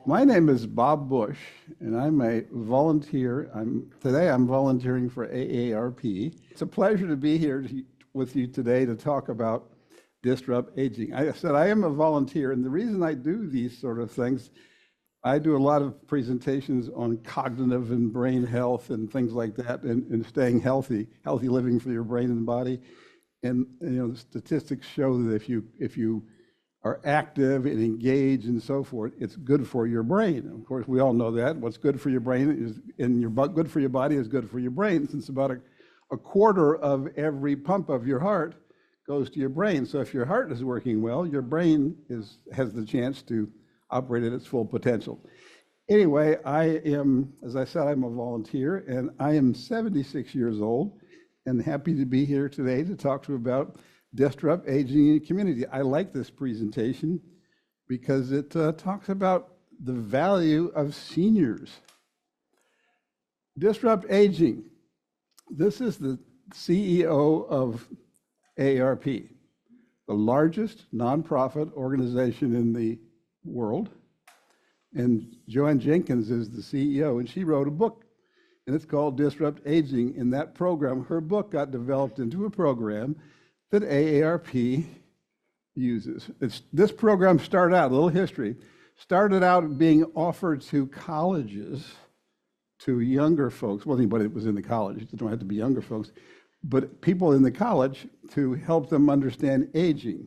My name is Bob Bush, and I'm a volunteer. Today I'm volunteering for AARP. It's a pleasure to be here with you today to talk about disrupt aging. I said I am a volunteer, and the reason I do these sort of things, I do a lot of presentations on cognitive and brain health and things like that, and staying healthy living for your brain and body. And the statistics show that if you are active and engaged and so forth, it's good for your brain. Of course, we all know that. What's good for your brain is, good for your body is good for your brain, since about a quarter of every pump of your heart goes to your brain. So if your heart is working well, your brain has the chance to operate at its full potential. Anyway, as I said, I'm a volunteer, and I am 76 years old and happy to be here today to talk to you about disrupt aging in the community. I like this presentation because it talks about the value of seniors. Disrupt aging. This is the CEO of AARP, the largest nonprofit organization in the world. And Joanne Jenkins is the CEO, and she wrote a book, and it's called Disrupt Aging. In that program, her book got developed into a program that AARP uses. This program started out, a little history, started out being offered to colleges, to younger folks, well, anybody that was in the college, it don't have to be younger folks, but people in the college to help them understand aging.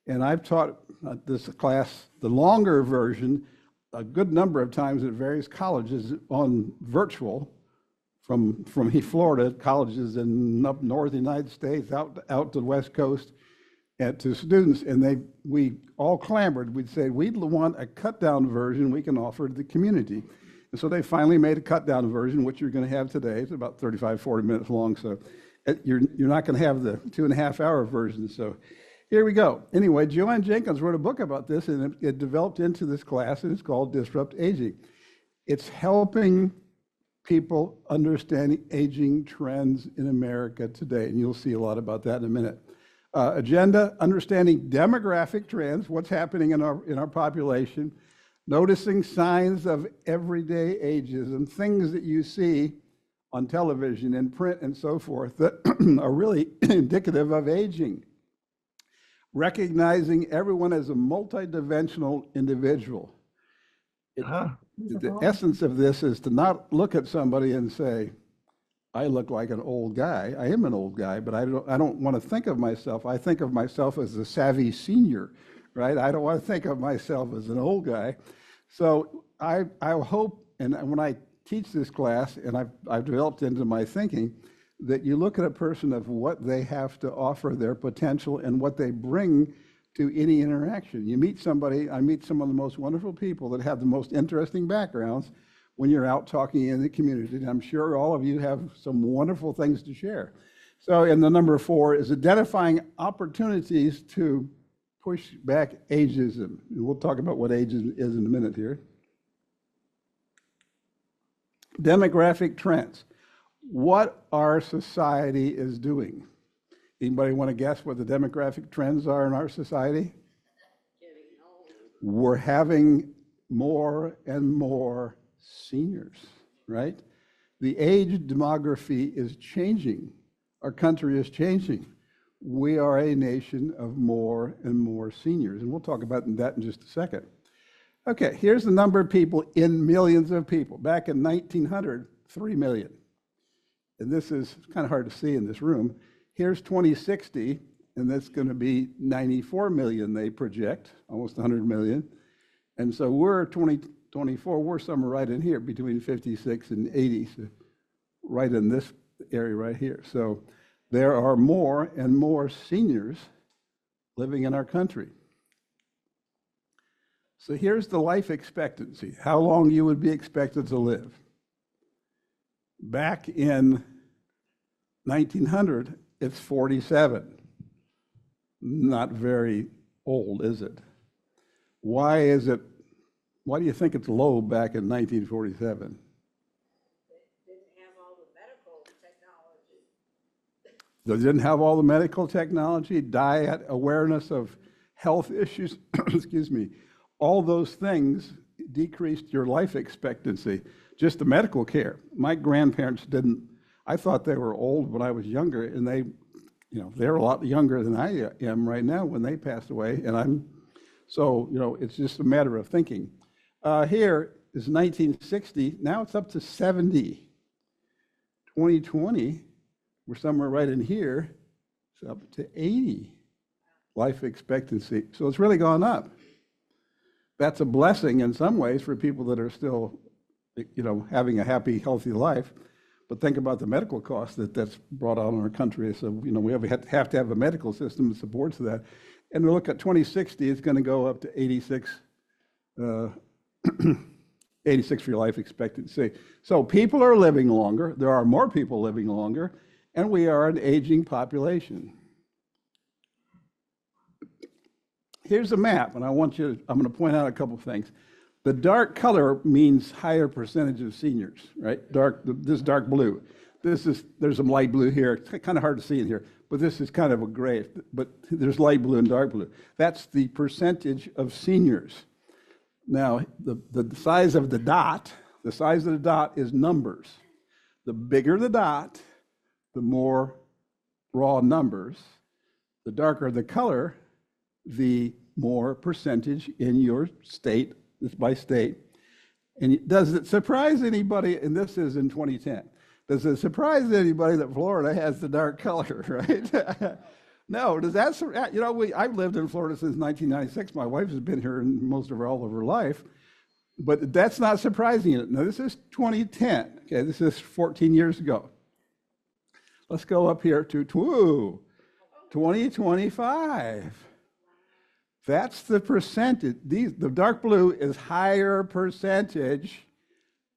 And I've taught this class, the longer version, a good number of times at various colleges on virtual, from Florida, colleges in up north of the United States, out to the West Coast, and to students, and we all clamored. We'd say, we'd want a cut-down version we can offer to the community. And so they finally made a cut-down version, which you're going to have today. It's about 35, 40 minutes long, so you're not going to have the 2.5-hour version. So here we go. Anyway, Joanne Jenkins wrote a book about this, and it developed into this class, and it's called Disrupt Aging. It's helping people understanding aging trends in America today, and you'll see a lot about that in a minute. Agenda, understanding demographic trends, what's happening in our population, noticing signs of everyday ageism, things that you see on television and print and so forth that are really indicative of aging. Recognizing everyone as a multidimensional individual. The essence of this is to not look at somebody and say, I look like an old guy. I am an old guy, but I don't want to think of myself. I think of myself as a savvy senior, right? I don't want to think of myself as an old guy. So I hope, and when I teach this class, and I've developed into my thinking, that you look at a person of what they have to offer, their potential, and what they bring to any interaction. You meet somebody, I meet some of the most wonderful people that have the most interesting backgrounds when you're out talking in the community. And I'm sure all of you have some wonderful things to share. So, and the number 4 is identifying opportunities to push back ageism. And we'll talk about what ageism is in a minute here. Demographic trends. What our society is doing. Anybody want to guess what the demographic trends are in our society? We're having more and more seniors, right? The age demography is changing. Our country is changing. We are a nation of more and more seniors, and we'll talk about that in just a second. Okay, here's the number of people in millions of people. Back in 1900, 3 million. And this is kind of hard to see in this room. Here's 2060, and that's going to be 94 million, they project, almost 100 million. And so we're 2024, we're somewhere right in here, between 56 and 80, so right in this area right here. So there are more and more seniors living in our country. So here's the life expectancy, how long you would be expected to live. Back in 1900, it's 47. Not very old, is it? Why do you think it's low back in 1947? They didn't have all the medical technology, diet, awareness of health issues, excuse me, all those things decreased your life expectancy, just the medical care. My grandparents didn't, I thought they were old when I was younger, and they're a lot younger than I am right now when they passed away, and it's just a matter of thinking. Here is 1960, now it's up to 70. 2020, we're somewhere right in here, it's up to 80 life expectancy. So it's really gone up. That's a blessing in some ways for people that are still, having a happy, healthy life. But think about the medical costs that's brought on in our country. So, we have to have a medical system that supports that. And we look at 2060, it's going to go up to 86, 86 for your life expectancy. So people are living longer. There are more people living longer, and we are an aging population. Here's a map, and I'm going to point out a couple of things. The dark color means higher percentage of seniors, right? This dark blue. There's some light blue here. It's kind of hard to see in here, but this is kind of a gray, but there's light blue and dark blue. That's the percentage of seniors. Now, the size of the dot is numbers. The bigger the dot, the more raw numbers. The darker the color, the more percentage in your state, this by state. And does it surprise anybody, and this is in 2010, does it surprise anybody that Florida has the dark color, right? No, does that, I've lived in Florida since 1996. My wife has been here all of her life, but that's not surprising. Now, this is 2010, okay? This is 14 years ago. Let's go up here to 2025. That's the percentage. The dark blue is higher percentage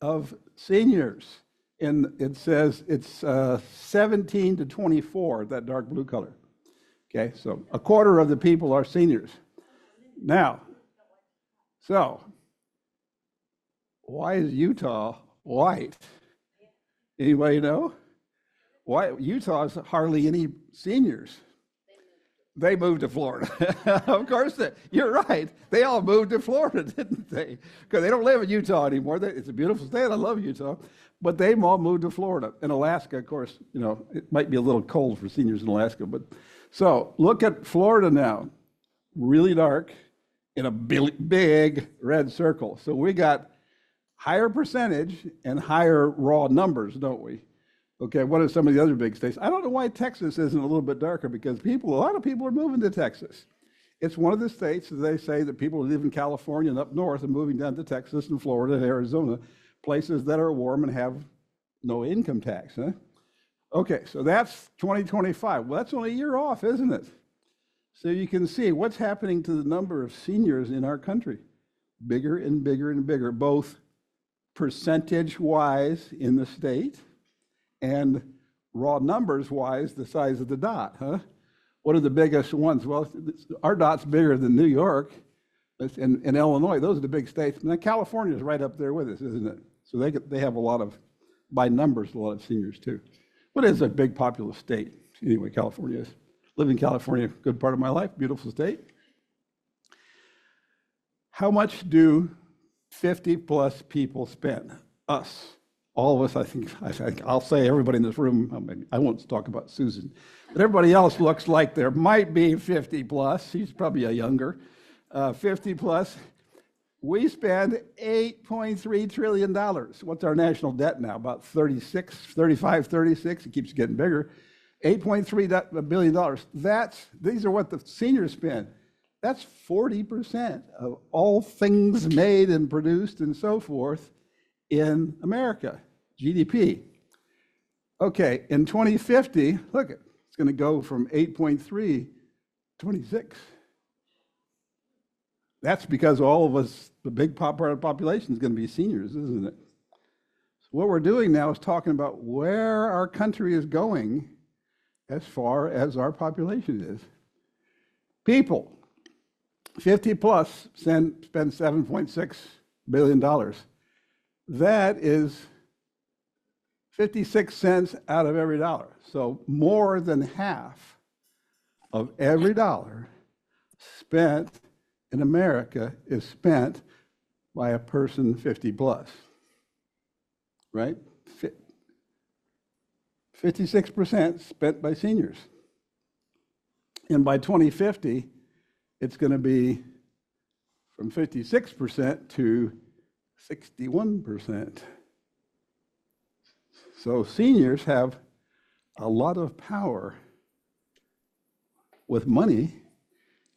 of seniors. And it says it's 17 to 24, that dark blue color. Okay, so a quarter of the people are seniors. Now, so why is Utah white? Anybody know? Why Utah has hardly any seniors? They moved to Florida. Of course, you're right. They all moved to Florida, didn't they? Because they don't live in Utah anymore. It's a beautiful state. I love Utah. But they all moved to Florida. And Alaska, of course, it might be a little cold for seniors in Alaska. But so look at Florida now. Really dark in a big red circle. So we got higher percentage and higher raw numbers, don't we? Okay, what are some of the other big states? I don't know why Texas isn't a little bit darker, because a lot of people are moving to Texas. It's one of the states that they say that people who live in California and up north are moving down to Texas and Florida and Arizona, places that are warm and have no income tax. Huh? Okay, so that's 2025. Well, that's only a year off, isn't it? So you can see what's happening to the number of seniors in our country. Bigger and bigger and bigger, both percentage-wise in the state and raw numbers-wise, the size of the dot, huh? What are the biggest ones? Well, our dot's bigger than New York and Illinois. Those are the big states. And then California is right up there with us, isn't it? So they have a lot of, by numbers, a lot of seniors too. But it's a big populous state. Anyway, California is. Live in California, good part of my life, beautiful state. How much do 50-plus people spend? Us. All of us, I think, I'll say everybody in this room, I won't talk about Susan, but everybody else looks like there might be 50 plus. She's probably a younger, 50 plus. We spend $8.3 trillion. What's our national debt now? About 35, 36. It keeps getting bigger. $8.3 billion. These are what the seniors spend. That's 40% of all things made and produced and so forth in America, GDP. Okay, in 2050, look, it's going to go from 8.3 to 26. That's because all of us, the big part of the population is going to be seniors, isn't it? So what we're doing now is talking about where our country is going as far as our population is. People, 50 plus, spend $7.6 billion. That is 56 cents out of every dollar. So more than half of every dollar spent in America is spent by a person 50 plus, right? 56% spent by seniors. And by 2050, it's going to be from 56% to 61%. So seniors have a lot of power with money,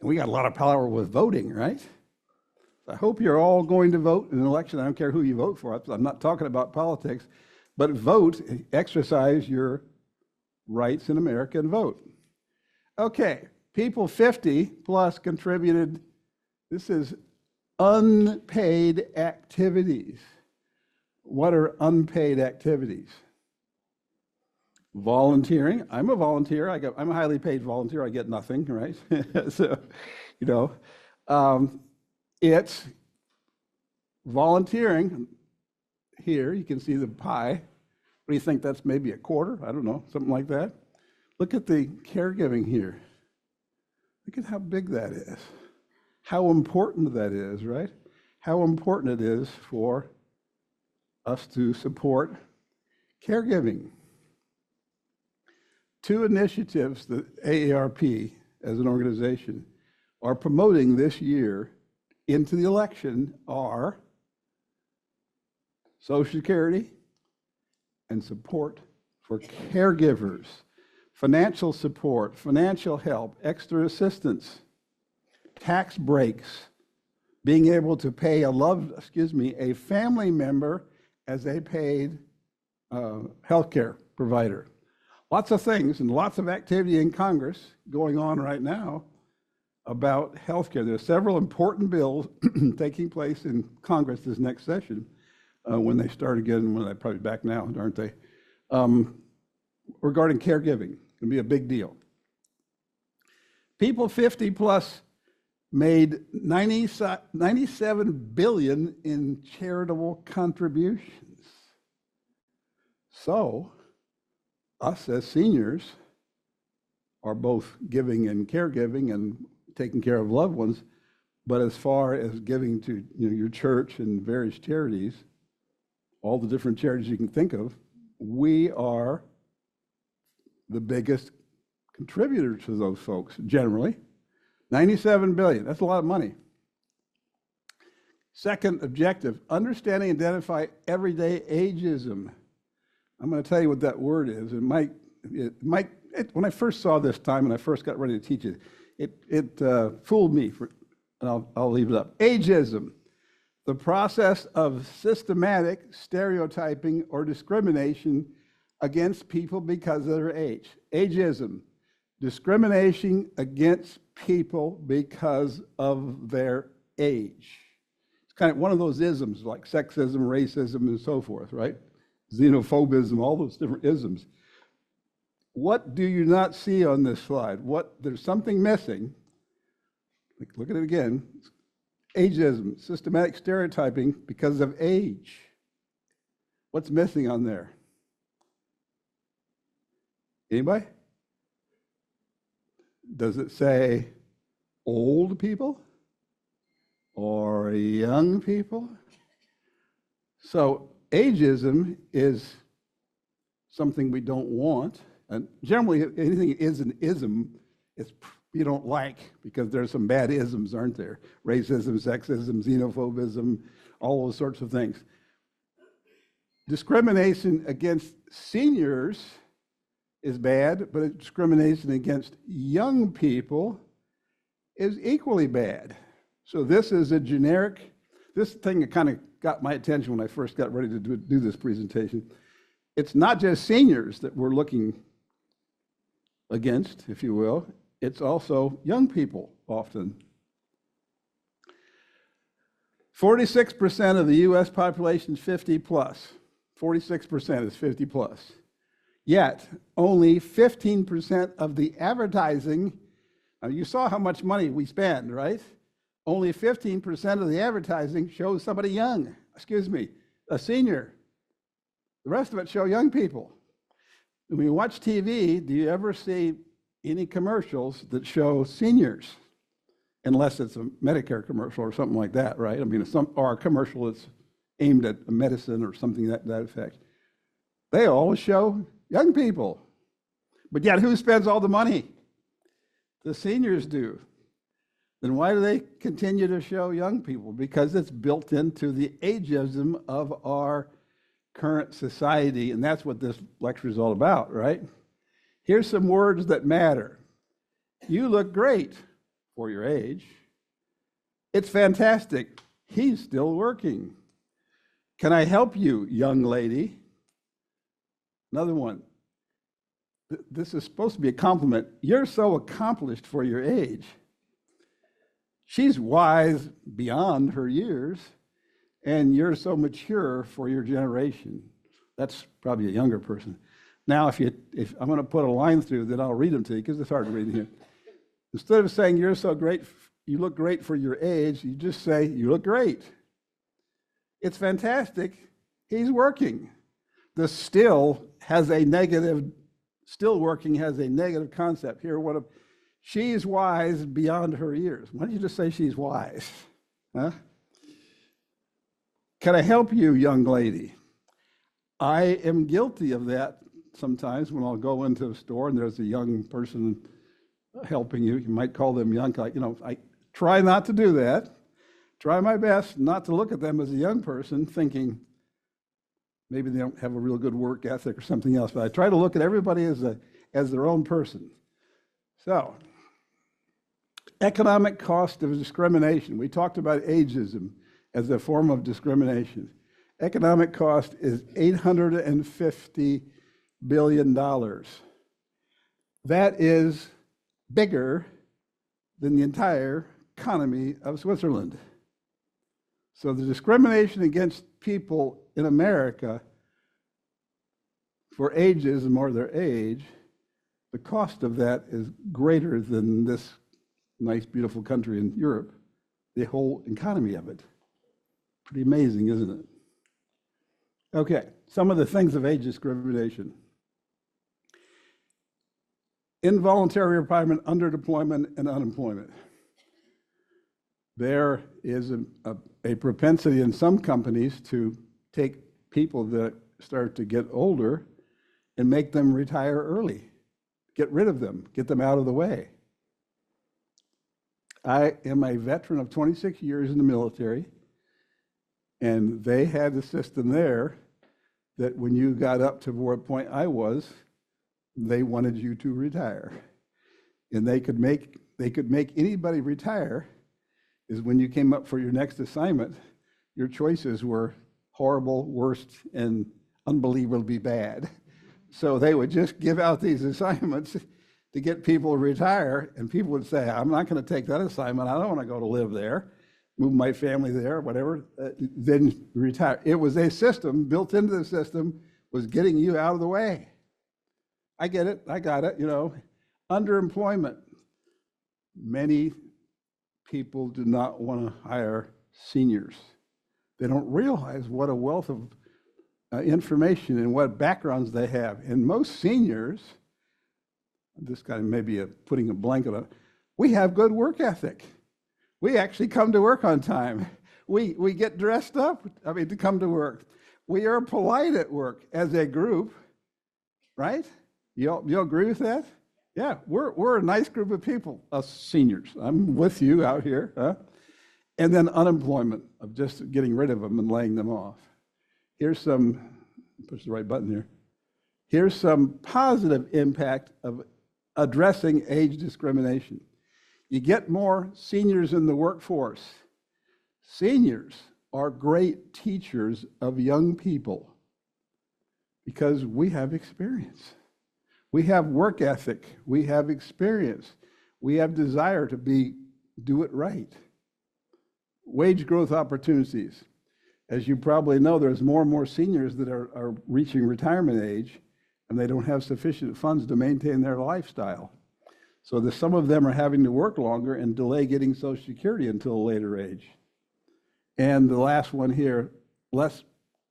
and we got a lot of power with voting, right? I hope you're all going to vote in an election. I don't care who you vote for. I'm not talking about politics, but vote, exercise your rights in America and vote. Okay, people 50 plus contributed. This is unpaid activities. What are unpaid activities? Volunteering. I'm a volunteer. I'm a highly paid volunteer. I get nothing, right? So, it's volunteering. Here, you can see the pie. What do you think? That's maybe a quarter? I don't know, something like that. Look at the caregiving here. Look at how big that is. How important that is, right? How important it is for us to support caregiving. Two initiatives that AARP, as an organization, are promoting this year into the election are Social Security and support for caregivers, financial support, financial help, extra assistance, tax breaks, being able to pay a family member as a paid healthcare provider. Lots of things and lots of activity in Congress going on right now about healthcare. There are several important bills taking place in Congress this next session when they start again, when they're probably back now, aren't they? Regarding caregiving, it's going to be a big deal. People 50 plus made $97 billion in charitable contributions. So, us as seniors are both giving and caregiving and taking care of loved ones, but as far as giving to your church and various charities, all the different charities you can think of, we are the biggest contributor to those folks, generally. $97 billion, that's a lot of money. Second objective, understanding and identify everyday ageism. I'm going to tell you what that word is. When I first saw this time and I first got ready to teach it, it fooled me, and I'll leave it up. Ageism, the process of systematic stereotyping or discrimination against people because of their age. Ageism, discrimination against people because of their age. It's kind of one of those isms like sexism, racism, and so forth, right? Xenophobism, all those different isms. What do you not see on this slide? There's something missing. Look at it again. Ageism, systematic stereotyping because of age. What's missing on there? Anybody? Does it say old people or young people? So ageism is something we don't want, and generally anything is an ism you don't like, because there's some bad isms, aren't there? Racism, sexism, xenophobism, all those sorts of things. Discrimination against seniors is bad, but discrimination against young people is equally bad. So this is a generic, this thing that kind of got my attention when I first got ready to do this presentation. It's not just seniors that we're looking against, if you will. It's also young people often. 46% of the US population is 50 plus. 46% is 50 plus. Yet, only 15% of the advertising, now you saw how much money we spend, right? Only 15% of the advertising shows somebody young, a senior. The rest of it show young people. When you watch TV, do you ever see any commercials that show seniors? unless it's a Medicare commercial or something like that, right? I mean, or a commercial that's aimed at medicine or something that effect. They always show young people. But yet, who spends all the money? The seniors do. Then why do they continue to show young people? Because it's built into the ageism of our current society, and that's what this lecture is all about, right? Here's some words that matter. You look great for your age. It's fantastic. He's still working. Can I help you, young lady? Another one. This is supposed to be a compliment. You're so accomplished for your age. She's wise beyond her years, and you're so mature for your generation. That's probably a younger person. Now, if I'm going to put a line through, then I'll read them to you because it's hard to read here. Instead of saying you're so great, you look great for your age, you just say you look great. It's fantastic. He's working. The still working has a negative concept. Here, she's wise beyond her years. Why don't you just say she's wise? Huh? Can I help you, young lady? I am guilty of that sometimes when I'll go into a store and there's a young person helping you. You might call them young. I try not to do that. Try my best not to look at them as a young person thinking maybe they don't have a real good work ethic or something else. But I try to look at everybody as their own person. So, economic cost of discrimination. We talked about ageism as a form of discrimination. Economic cost is $850 billion. That is bigger than the entire economy of Switzerland. So the discrimination against people in America for ageism or their age, the cost of that is greater than this nice, beautiful country in Europe, the whole economy of it. Pretty amazing, isn't it? Okay, some of the things of age discrimination. Involuntary retirement, underdeployment, and unemployment. There is a propensity in some companies to take people that start to get older and make them retire early. Get rid of them, get them out of the way. I am a veteran of 26 years in the military, and they had a system there that when you got up to what point I was, they wanted you to retire. And they could make anybody retire is when you came up for your next assignment, your choices were horrible, worst, and unbelievably bad. So they would just give out these assignments to get people to retire, and people would say, I'm not going to take that assignment. I don't want to go to live there, move my family there, whatever, then retire. It was a system, built into the system, was getting you out of the way. I get it, I got it, Underemployment. Many people do not want to hire seniors. They don't realize what a wealth of information and what backgrounds they have. And most seniors, this guy may be putting a blanket on, we have good work ethic. We actually come to work on time. We get dressed up, to come to work. We are polite at work as a group, right? You agree with that? Yeah, we're a nice group of people, us seniors. I'm with you out here. Huh? And then unemployment, of just getting rid of them and laying them off. Here's some, push the right button here. Here's some positive impact of addressing age discrimination. You get more seniors in the workforce. Seniors are great teachers of young people because we have experience. We have work ethic. We have experience. We have desire to do it right. Wage growth opportunities. As you probably know, there's more and more seniors that are reaching retirement age, and they don't have sufficient funds to maintain their lifestyle. So some of them are having to work longer and delay getting Social Security until a later age. And the last one here, less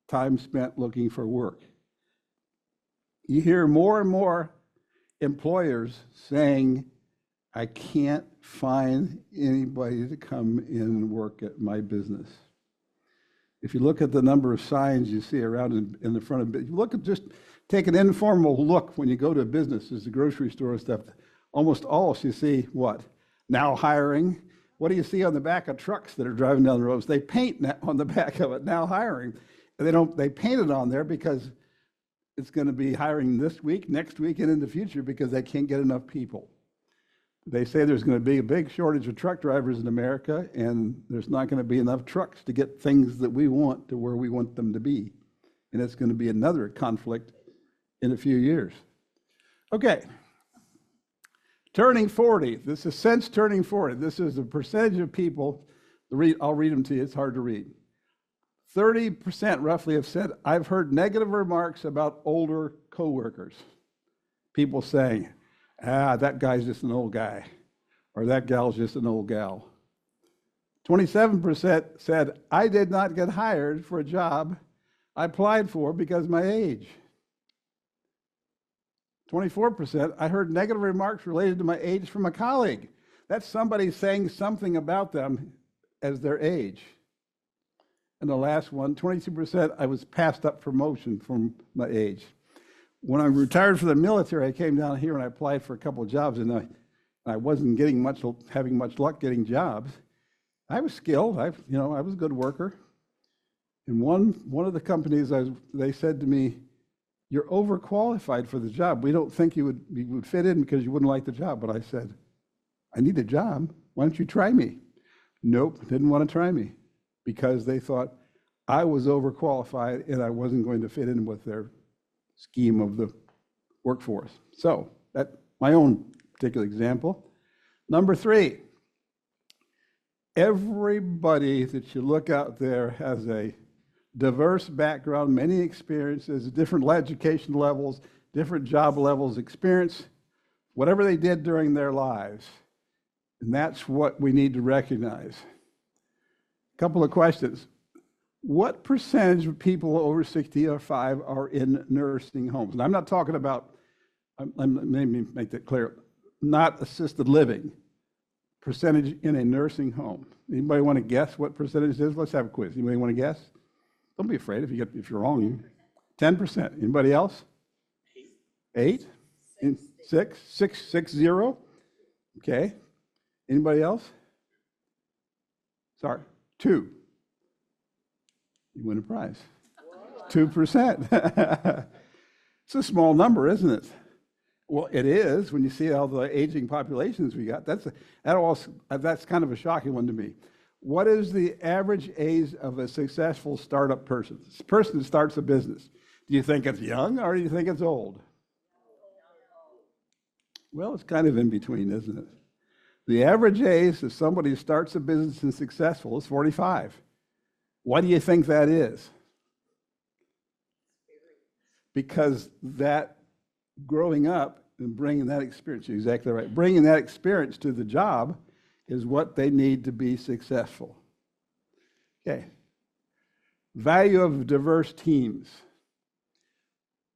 time spent looking for work. You hear more and more employers saying, I can't find anybody to come in and work at my business. If you look at the number of signs you see around in the front of it, you look at just take an informal look when you go to a business, as the grocery store stuff, almost all you see what? Now hiring. What do you see on the back of trucks that are driving down the roads? They paint on the back of it, now hiring. And they paint it on there because it's going to be hiring this week, next week, and in the future because they can't get enough people. They say there's going to be a big shortage of truck drivers in America, and there's not going to be enough trucks to get things that we want to where we want them to be. And it's going to be another conflict in a few years. Okay. Turning 40. This is since turning 40. This is the percentage of people, I'll read them to you, it's hard to read. 30% roughly have said, I've heard negative remarks about older coworkers. People saying, that guy's just an old guy, or that gal's just an old gal. 27% said, I did not get hired for a job I applied for because of my age. 24%, I heard negative remarks related to my age from a colleague. That's somebody saying something about them as their age. And the last one, 22%, I was passed up promotion from my age. When I retired from the military, I came down here and I applied for a couple of jobs, and I wasn't having much luck getting jobs. I was skilled. I was a good worker. And one of the companies, they said to me, you're overqualified for the job. We don't think you would fit in because you wouldn't like the job. But I said, I need a job. Why don't you try me? Nope, didn't want to try me because they thought I was overqualified and I wasn't going to fit in with their scheme of the workforce. So that's my own particular example. Number 3, everybody that you look out there has a diverse background, many experiences, different education levels, different job levels, experience, whatever they did during their lives. And that's what we need to recognize. A couple of questions. What percentage of people over 65 are in nursing homes? And I'm not talking about, let me make that clear, not assisted living. Percentage in a nursing home. Anybody want to guess what percentage it is? Let's have a quiz. Anybody want to guess? Don't be afraid if you're wrong. 10%. Anybody else? 8? 6? 0? Okay. Anybody else? Sorry. 2. You win a prize. 2%. It's a small number, isn't it? Well, it is when you see all the aging populations we got. That's kind of a shocking one to me. What is the average age of a successful startup person? This person starts a business. Do you think it's young or do you think it's old? Well, it's kind of in between, isn't it? The average age of somebody who starts a business and successful is 45. Why do you think that is? Because that growing up and bringing that experience, you're exactly right, bringing that experience to the job is what they need to be successful. Okay. Value of diverse teams.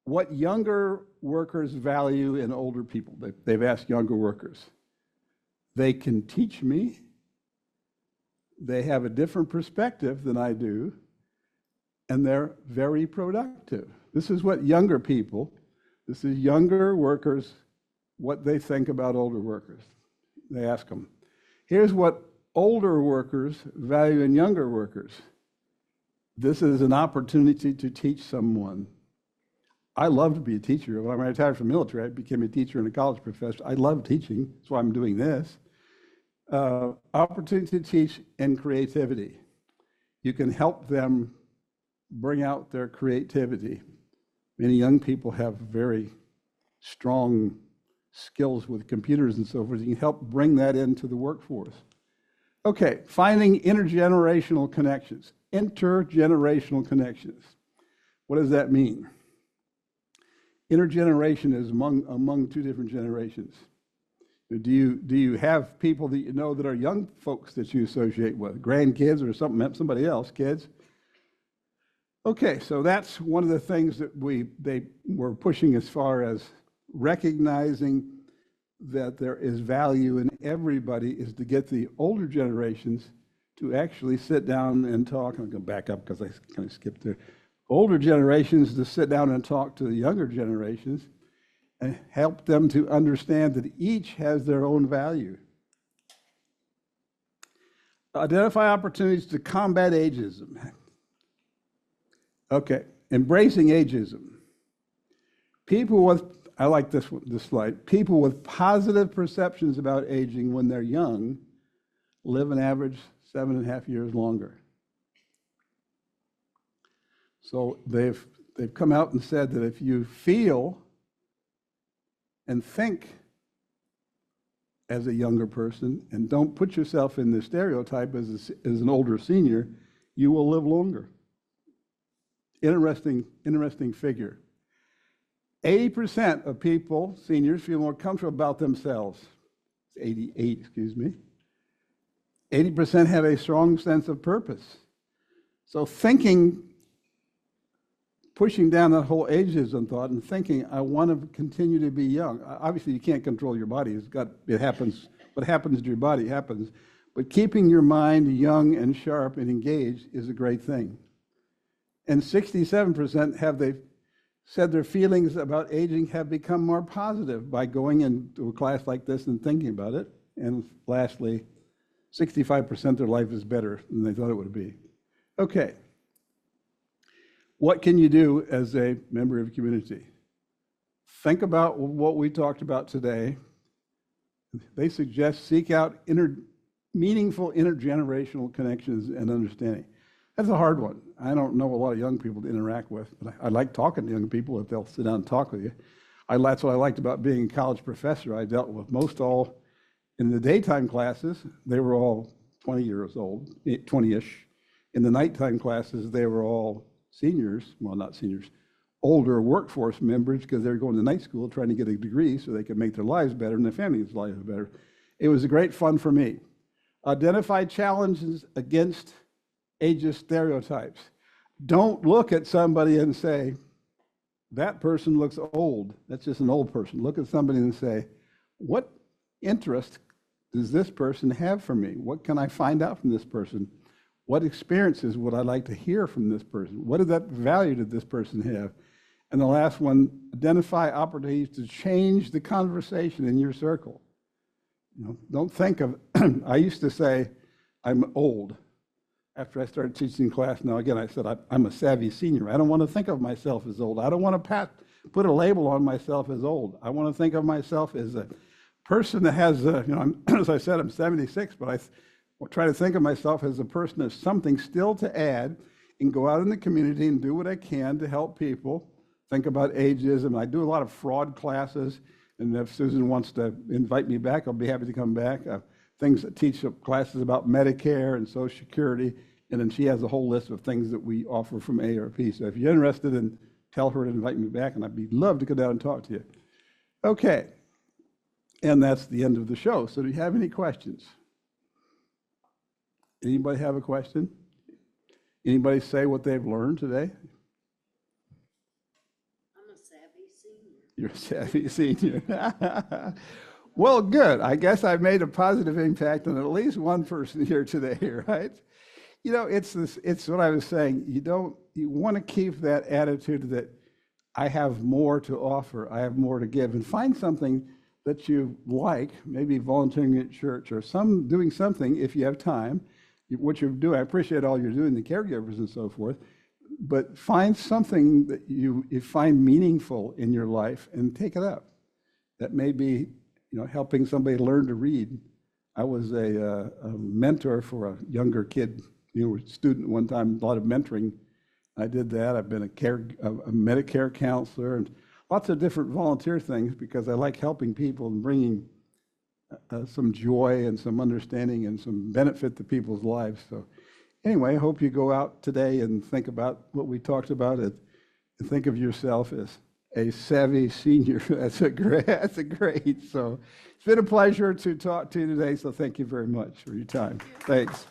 What younger workers value in older people? They've asked younger workers. They can teach me. They have a different perspective than I do, and they're very productive. This is what younger people, this is younger workers, what they think about older workers. They ask them. Here's what older workers value in younger workers. This is an opportunity to teach someone. I love to be a teacher. When I retired from the military, I became a teacher and a college professor. I love teaching. That's why I'm doing this. Opportunity to teach and creativity. You can help them bring out their creativity. Many young people have very strong skills with computers and so forth. You can help bring that into the workforce. Okay, finding intergenerational connections. Intergenerational connections. What does that mean? Intergeneration is among 2 different generations. Do you have people that you know that are young folks that you associate with, grandkids or somebody else, kids? Okay, so that's one of the things that they were pushing as far as recognizing that there is value in everybody is to get the older generations to actually sit down and talk. I'm going to back up because I kind of skipped there. Older generations to sit down and talk to the younger generations and help them to understand that each has their own value. Identify opportunities to combat ageism. Okay, embracing ageism. People with, I like this slide, people with positive perceptions about aging when they're young live an average 7.5 years longer. So they've come out and said that if you feel and think as a younger person and don't put yourself in the stereotype as an older senior, you will live longer. Interesting figure. 80% of people, seniors, feel more comfortable about themselves. 88, excuse me. 80% have a strong sense of purpose. So thinking, pushing down that whole ageism thought and thinking, I want to continue to be young. Obviously, you can't control your body. It happens. What happens to your body happens. But keeping your mind young and sharp and engaged is a great thing. And 67% said their feelings about aging have become more positive by going into a class like this and thinking about it. And lastly, 65% of their life is better than they thought it would be. Okay. What can you do as a member of a community? Think about what we talked about today. They suggest seek out meaningful intergenerational connections and understanding. That's a hard one. I don't know a lot of young people to interact with, but I like talking to young people if they'll sit down and talk with you. That's what I liked about being a college professor. I dealt with most all, in the daytime classes, they were all 20 years old, 20-ish. In the nighttime classes, they were all seniors, well, not seniors, older workforce members because they were going to night school trying to get a degree so they could make their lives better and their families' lives better. It was a great fun for me. Identify challenges against ageist stereotypes. Don't look at somebody and say, that person looks old. That's just an old person. Look at somebody and say, what interest does this person have for me? What can I find out from this person? What experiences would I like to hear from this person? What value did this person have? And the last one, identify opportunities to change the conversation in your circle. Don't think of, I used to say, I'm old. After I started teaching class, now again, I said, I'm a savvy senior. I don't want to think of myself as old. I don't want to put a label on myself as old. I want to think of myself as a person that has, as I said, I'm 76, but I try to think of myself as a person that has something still to add and go out in the community and do what I can to help people think about ageism. I do a lot of fraud classes, and if Susan wants to invite me back, I'll be happy to come back. Teach classes about Medicare and Social Security, and then she has a whole list of things that we offer from AARP. So if you're interested, tell her to invite me back, and I'd love to go down and talk to you. Okay, and that's the end of the show. So do you have any questions? Anybody have a question? Anybody say what they've learned today? I'm a savvy senior. You're a savvy senior. Well, good. I guess I've made a positive impact on at least one person here today, right? It's what I was saying. You want to keep that attitude that I have more to offer, I have more to give, and find something that you like, maybe volunteering at church or doing something if you have time. What you're doing, I appreciate all you're doing, the caregivers and so forth, but find something that you find meaningful in your life and take it up. That may be helping somebody learn to read. I was a mentor for a younger kid, student one time, a lot of mentoring. I did that. I've been a Medicare counselor and lots of different volunteer things because I like helping people and bringing some joy and some understanding and some benefit to people's lives. So anyway, I hope you go out today and think about what we talked about and think of yourself as a savvy senior. That's great. So it's been a pleasure to talk to you today. So thank you very much for your time. Thanks.